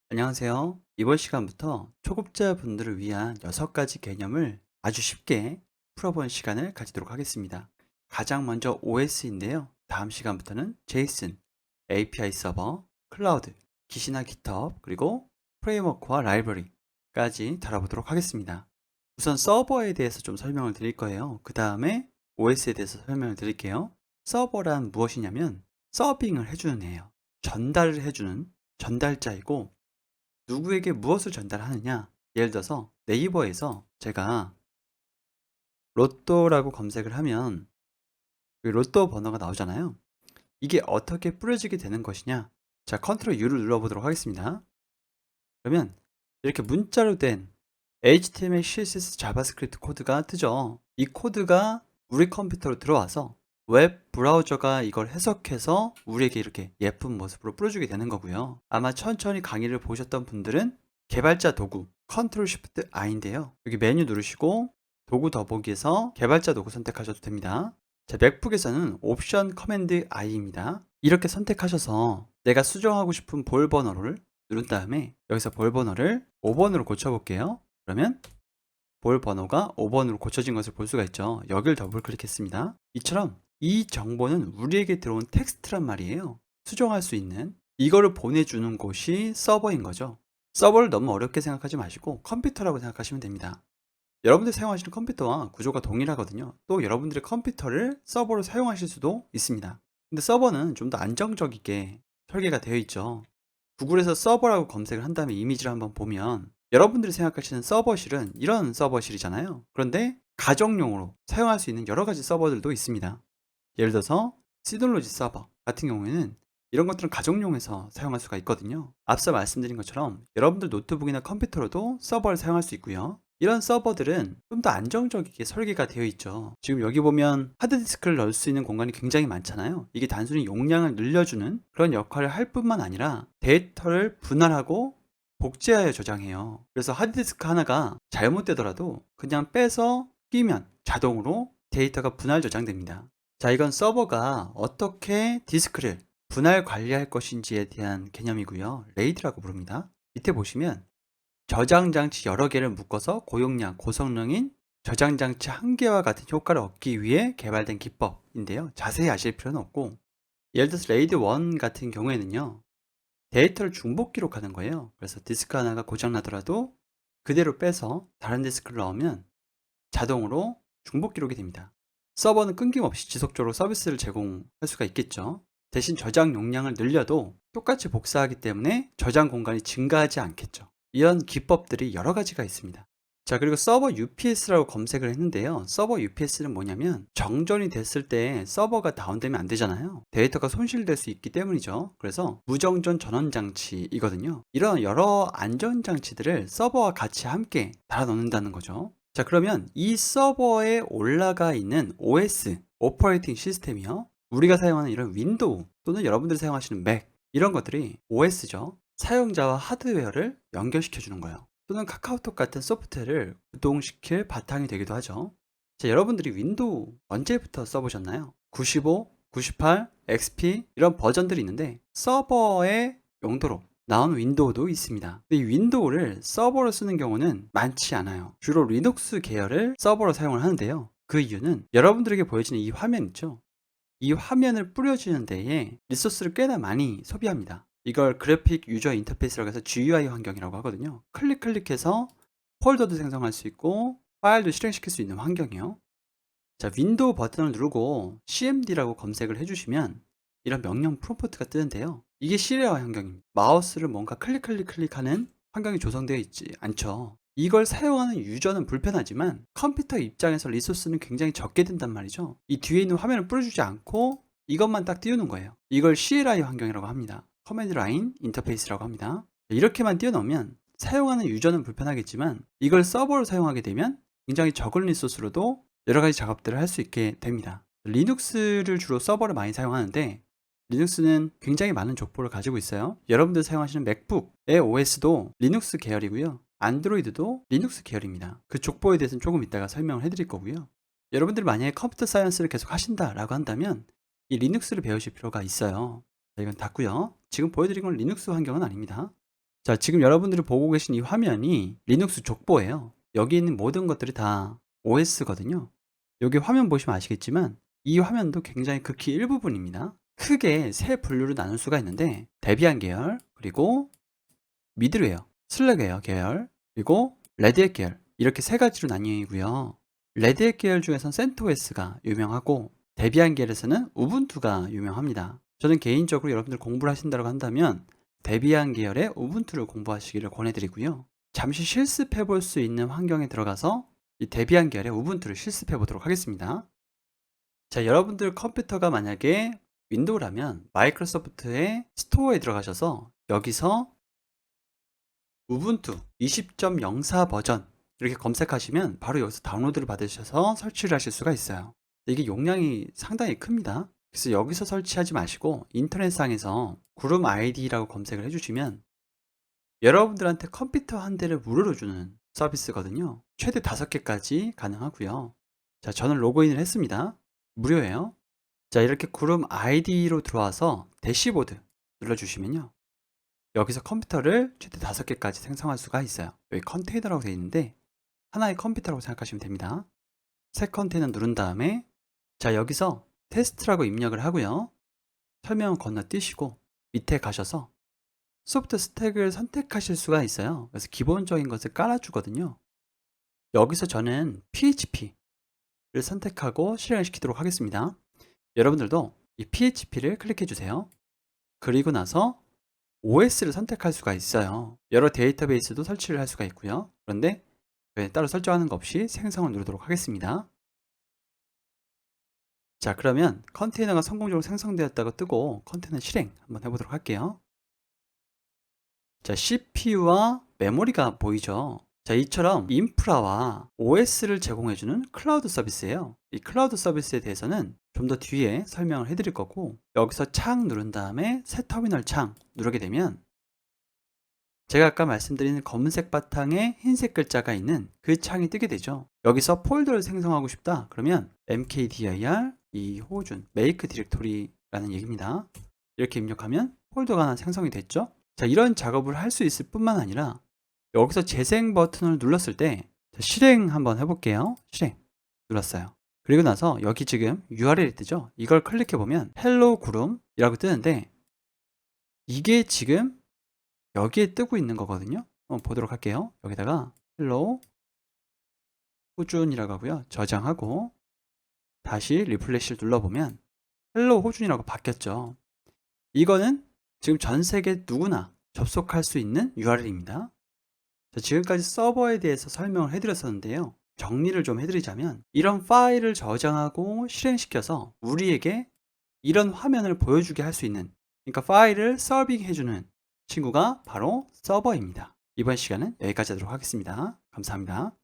안녕하세요. 이번 시간부터 초급자분들을 위한 6가지 개념을 아주 쉽게 풀어보는 시간을 가지도록 하겠습니다. 가장 먼저 OS인데요. 다음 시간부터는 JSON, API 서버, 클라우드, 기시나 GitHub, 그리고 프레임워크와 라이브러리까지 다뤄보도록 하겠습니다. 우선 서버에 대해서 좀 설명을 드릴 거예요. 그 다음에 OS에 대해서 설명을 드릴게요. 서버란 무엇이냐면 서빙을 해주는 애예요. 전달을 해주는 전달자이고, 누구에게 무엇을 전달하느냐? 예를 들어서 네이버에서 제가 로또라고 검색을 하면 그 로또 번호가 나오잖아요. 이게 어떻게 뿌려지게 되는 것이냐? 자, 컨트롤 U를 눌러보도록 하겠습니다. 그러면 이렇게 문자로 된 HTML, CSS, 자바스크립트 코드가 뜨죠. 이 코드가 우리 컴퓨터로 들어와서 웹 브라우저가 이걸 해석해서 우리에게 이렇게 예쁜 모습으로 뿌려주게 되는 거고요. 아마 천천히 강의를 보셨던 분들은 개발자 도구 컨트롤 쉬프트 I인데요. 여기 메뉴 누르시고 도구 더보기에서 개발자 도구 선택하셔도 됩니다. 자, 맥북에서는 옵션 커맨드 I입니다. 이렇게 선택하셔서 내가 수정하고 싶은 볼 번호를 누른 다음에 여기서 볼 번호를 5번으로 고쳐볼게요. 그러면 볼 번호가 5번으로 고쳐진 것을 볼 수가 있죠. 여기를 더블 클릭했습니다. 이처럼 이 정보는 우리에게 들어온 텍스트란 말이에요. 수정할 수 있는 이거를 보내주는 곳이 서버인 거죠. 서버를 너무 어렵게 생각하지 마시고 컴퓨터라고 생각하시면 됩니다. 여러분들 사용하시는 컴퓨터와 구조가 동일하거든요. 또 여러분들의 컴퓨터를 서버로 사용하실 수도 있습니다. 근데 서버는 좀 더 안정적이게 설계가 되어 있죠. 구글에서 서버라고 검색을 한 다음에 이미지를 한번 보면 여러분들이 생각하시는 서버실은 이런 서버실이잖아요. 그런데 가정용으로 사용할 수 있는 여러 가지 서버들도 있습니다. 예를 들어서 시놀로지 서버 같은 경우에는 이런 것들은 가정용에서 사용할 수가 있거든요. 앞서 말씀드린 것처럼 여러분들 노트북이나 컴퓨터로도 서버를 사용할 수 있고요. 이런 서버들은 좀 더 안정적이게 설계가 되어 있죠. 지금 여기 보면 하드디스크를 넣을 수 있는 공간이 굉장히 많잖아요. 이게 단순히 용량을 늘려주는 그런 역할을 할 뿐만 아니라 데이터를 분할하고 복제하여 저장해요. 그래서 하드디스크 하나가 잘못되더라도 그냥 빼서 끼면 자동으로 데이터가 분할 저장됩니다. 자, 이건 서버가 어떻게 디스크를 분할 관리할 것인지에 대한 개념이고요. 레이드라고 부릅니다. 밑에 보시면 저장 장치 여러 개를 묶어서 고용량, 고성능인 저장 장치 한 개와 같은 효과를 얻기 위해 개발된 기법인데요. 자세히 아실 필요는 없고, 예를 들어서 레이드 1 같은 경우에는요. 데이터를 중복 기록하는 거예요. 그래서 디스크 하나가 고장 나더라도 그대로 빼서 다른 디스크를 넣으면 자동으로 중복 기록이 됩니다. 서버는 끊김없이 지속적으로 서비스를 제공할 수가 있겠죠. 대신 저장 용량을 늘려도 똑같이 복사하기 때문에 저장 공간이 증가하지 않겠죠. 이런 기법들이 여러 가지가 있습니다. 자, 그리고 서버 UPS라고 검색을 했는데요. 서버 UPS는 뭐냐면 정전이 됐을 때 서버가 다운되면 안 되잖아요. 데이터가 손실될 수 있기 때문이죠. 그래서 무정전 전원 장치이거든요. 이런 여러 안전 장치들을 서버와 같이 함께 달아 놓는다는 거죠. 자, 그러면 이 서버에 올라가 있는 OS, 오퍼레이팅 시스템이요. 우리가 사용하는 이런 윈도우 또는 여러분들이 사용하시는 맥 이런 것들이 OS죠. 사용자와 하드웨어를 연결시켜 주는 거예요. 또는 카카오톡 같은 소프트웨어를 구동시킬 바탕이 되기도 하죠. 자, 여러분들이 윈도우 언제부터 써보셨나요? 95, 98, XP 이런 버전들이 있는데 서버의 용도로 나온 윈도우도 있습니다. 근데 이 윈도우를 서버로 쓰는 경우는 많지 않아요. 주로 리눅스 계열을 서버로 사용을 하는데요. 그 이유는 여러분들에게 보여지는 이 화면 있죠? 이 화면을 뿌려주는 데에 리소스를 꽤나 많이 소비합니다. 이걸 그래픽 유저 인터페이스라고 해서 GUI 환경이라고 하거든요. 클릭해서 폴더도 생성할 수 있고 파일도 실행시킬 수 있는 환경이요. 자, 윈도우 버튼을 누르고 cmd라고 검색을 해주시면 이런 명령 프롬프트가 뜨는데요. 이게 실내화 환경입니다. 마우스를 뭔가 클릭하는 환경이 조성되어 있지 않죠. 이걸 사용하는 유저는 불편하지만 컴퓨터 입장에서 리소스는 굉장히 적게 든단 말이죠. 이 뒤에 있는 화면을 뿌려주지 않고 이것만 딱 띄우는 거예요. 이걸 CLI 환경이라고 합니다. 커맨드 라인 인터페이스라고 합니다. 이렇게만 띄워놓으면 사용하는 유저는 불편하겠지만 이걸 서버로 사용하게 되면 굉장히 적은 리소스로도 여러 가지 작업들을 할 수 있게 됩니다. 리눅스를 주로 서버를 많이 사용하는데 리눅스는 굉장히 많은 족보를 가지고 있어요. 여러분들 사용하시는 맥북의 OS도 리눅스 계열이고요. 안드로이드도 리눅스 계열입니다. 그 족보에 대해서는 조금 이따가 설명을 해드릴 거고요. 여러분들이 만약에 컴퓨터 사이언스를 계속 하신다라고 한다면 이 리눅스를 배우실 필요가 있어요. 자, 이건 닫고요. 지금 보여드린 건 리눅스 환경은 아닙니다. 자, 지금 여러분들이 보고 계신 이 화면이 리눅스 족보예요. 여기 있는 모든 것들이 다 OS거든요. 여기 화면 보시면 아시겠지만 이 화면도 굉장히 극히 일부분입니다. 크게 세 분류로 나눌 수가 있는데 데비안 계열, 그리고 미들웨어, 슬랙웨어 계열, 그리고 레드햇 계열, 이렇게 세 가지로 나뉘고요. 레드햇 계열 중에선 센토스가 유명하고 데비안 계열에서는 우분투가 유명합니다. 저는 개인적으로 여러분들 공부를 하신다고 한다면 데비안 계열의 우분투를 공부하시기를 권해드리고요. 잠시 실습해 볼 수 있는 환경에 들어가서 이 데비안 계열의 우분투를 실습해 보도록 하겠습니다. 자, 여러분들 컴퓨터가 만약에 윈도우라면 마이크로소프트의 스토어에 들어가셔서 여기서 우분투 20.04 버전 이렇게 검색하시면 바로 여기서 다운로드를 받으셔서 설치를 하실 수가 있어요. 이게 용량이 상당히 큽니다. 그래서 여기서 설치하지 마시고 인터넷상에서 구름 아이디라고 검색을 해주시면 여러분들한테 컴퓨터 한 대를 무료로 주는 서비스거든요. 최대 5개까지 가능하고요. 자, 저는 로그인을 했습니다. 무료예요. 자, 이렇게 구름 아이디로 들어와서 대시보드 눌러주시면요. 여기서 컴퓨터를 최대 5개까지 생성할 수가 있어요. 여기 컨테이너라고 되어 있는데 하나의 컴퓨터라고 생각하시면 됩니다. 새 컨테이너 누른 다음에 자, 여기서 테스트라고 입력을 하고요. 설명을 건너뛰시고 밑에 가셔서 소프트 스택을 선택하실 수가 있어요. 그래서 기본적인 것을 깔아주거든요. 여기서 저는 PHP를 선택하고 실행을 시키도록 하겠습니다. 여러분들도 이 PHP를 클릭해 주세요. 그리고 나서 OS를 선택할 수가 있어요. 여러 데이터베이스도 설치를 할 수가 있고요. 그런데 따로 설정하는 것 없이 생성을 누르도록 하겠습니다. 자, 그러면 컨테이너가 성공적으로 생성되었다고 뜨고 컨테이너 실행 한번 해보도록 할게요. 자, CPU와 메모리가 보이죠? 자, 이처럼 인프라와 OS를 제공해주는 클라우드 서비스예요. 이 클라우드 서비스에 대해서는 좀 더 뒤에 설명을 해드릴 거고, 여기서 창 누른 다음에 새 터미널 창 누르게 되면 제가 아까 말씀드린 검은색 바탕에 흰색 글자가 있는 그 창이 뜨게 되죠. 여기서 폴더를 생성하고 싶다 그러면 mkdir 이호준 make 디렉토리라는 얘기입니다. 이렇게 입력하면 폴더가 하나 생성이 됐죠. 자, 이런 작업을 할 수 있을 뿐만 아니라 여기서 재생 버튼을 눌렀을 때 실행 한번 해볼게요. 실행 눌렀어요. 그리고 나서 여기 지금 URL이 뜨죠. 이걸 클릭해 보면 헬로 구름이라고 뜨는데 이게 지금 여기에 뜨고 있는 거거든요. 한번 보도록 할게요. 여기다가 헬로 호준이라고 하고요. 저장하고 다시 리플레시를 눌러보면 헬로 호준이라고 바뀌었죠. 이거는 지금 전 세계 누구나 접속할 수 있는 URL입니다. 지금까지 서버에 대해서 설명을 해드렸었는데요. 정리를 좀 해드리자면 이런 파일을 저장하고 실행시켜서 우리에게 이런 화면을 보여주게 할 수 있는, 그러니까 파일을 서빙해주는 친구가 바로 서버입니다. 이번 시간은 여기까지 하도록 하겠습니다. 감사합니다.